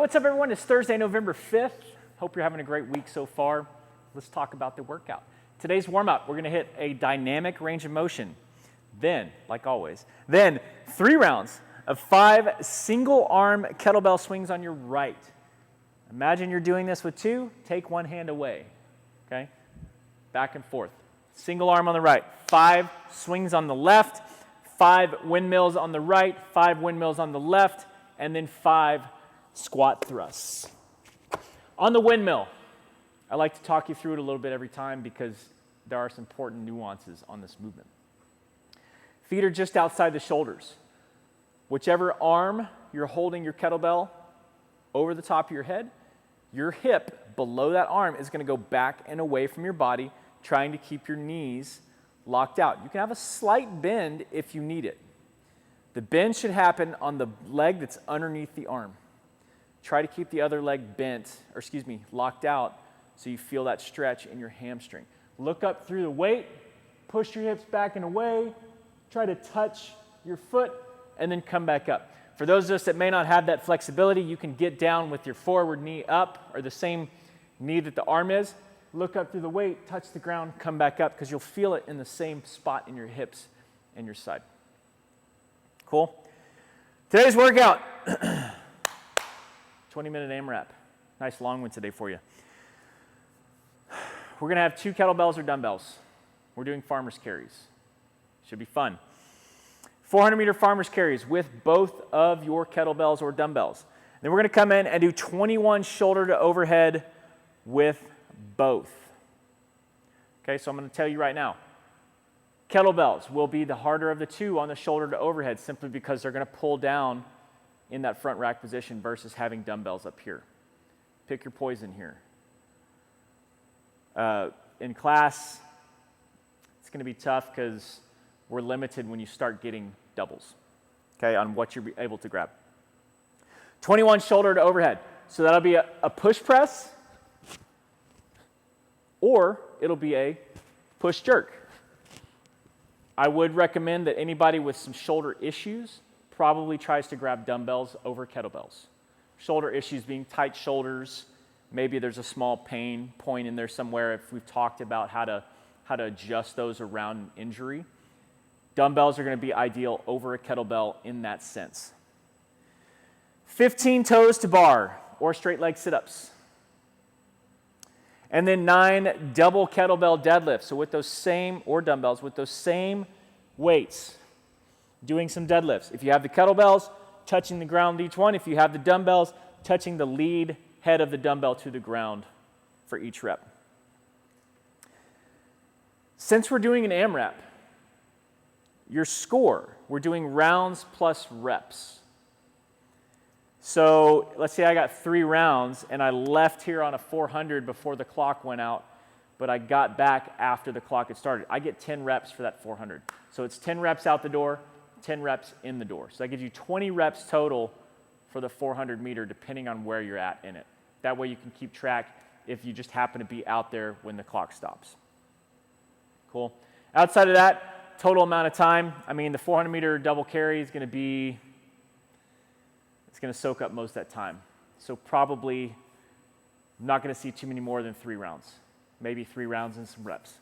what's up, everyone? It's Thursday, November 5th. Hope you're having a great week so far. Let's talk about the workout. Today's warm-up, we're going to hit a dynamic range of motion. Then, like always, 3 rounds of 5 single-arm kettlebell swings on your right. Imagine you're doing this with 2. Take one hand away, okay? Back and forth. Single arm on the right. 5 swings on the left. 5 windmills on the right. 5 windmills on the left. And then 5 squat thrusts. On the windmill, I like to talk you through it a little bit every time because there are some important nuances on this movement. Feet are just outside the shoulders. Whichever arm you're holding your kettlebell over the top of your head, your hip below that arm is going to go back and away from your body, trying to keep your knees locked out. You can have a slight bend if you need it. The bend should happen on the leg that's underneath the arm. Try to keep the other leg locked out so you feel that stretch in your hamstring. Look up through the weight, push your hips back and away, try to touch your foot, and then come back up. For those of us that may not have that flexibility, you can get down with your forward knee up or the same knee that the arm is. Look up through the weight, touch the ground, come back up because you'll feel it in the same spot in your hips and your side. Cool? Today's workout, 20-minute AMRAP. Nice long one today for you. We're going to have 2 kettlebells or dumbbells. We're doing farmer's carries. Should be fun. 400-meter farmer's carries with both of your kettlebells or dumbbells. Then we're going to come in and do 21 shoulder to overhead with both. Okay, so I'm going to tell you right now, kettlebells will be the harder of the 2 on the shoulder to overhead simply because they're going to pull down in that front rack position versus having dumbbells up here. Pick your poison here. In class, it's going to be tough because we're limited when you start getting doubles, okay, on what you're able to grab. 21 shoulder to overhead. So that'll be a push press, or it'll be a push jerk. I would recommend that anybody with some shoulder issues probably tries to grab dumbbells over kettlebells. Shoulder issues being tight shoulders. Maybe there's a small pain point in there somewhere if we've talked about how to adjust those around injury. Dumbbells are going to be ideal over a kettlebell in that sense. 15 toes to bar or straight leg sit-ups. And then 9 double kettlebell deadlifts. So with those same, or dumbbells, with those same weights, doing some deadlifts. If you have the kettlebells, touching the ground each one. If you have the dumbbells, touching the lead head of the dumbbell to the ground for each rep. Since we're doing an AMRAP, your score, we're doing rounds plus reps. So let's say I got 3 rounds and I left here on a 400 before the clock went out, but I got back after the clock had started. I get 10 reps for that 400. So it's 10 reps out the door, 10 reps in the door. So that gives you 20 reps total for the 400 meter depending on where you're at in it. That way you can keep track if you just happen to be out there when the clock stops. Cool. Outside of that, total amount of time, I mean the 400 meter double carry is going to be, it's going to soak up most of that time. So probably not going to see too many more than 3 rounds. Maybe 3 rounds and some reps.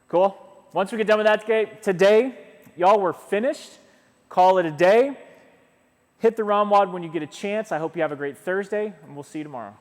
Cool? Once we get done with that today, y'all, we're finished. Call it a day. Hit the ClassWOD when you get a chance. I hope you have a great Thursday, and we'll see you tomorrow.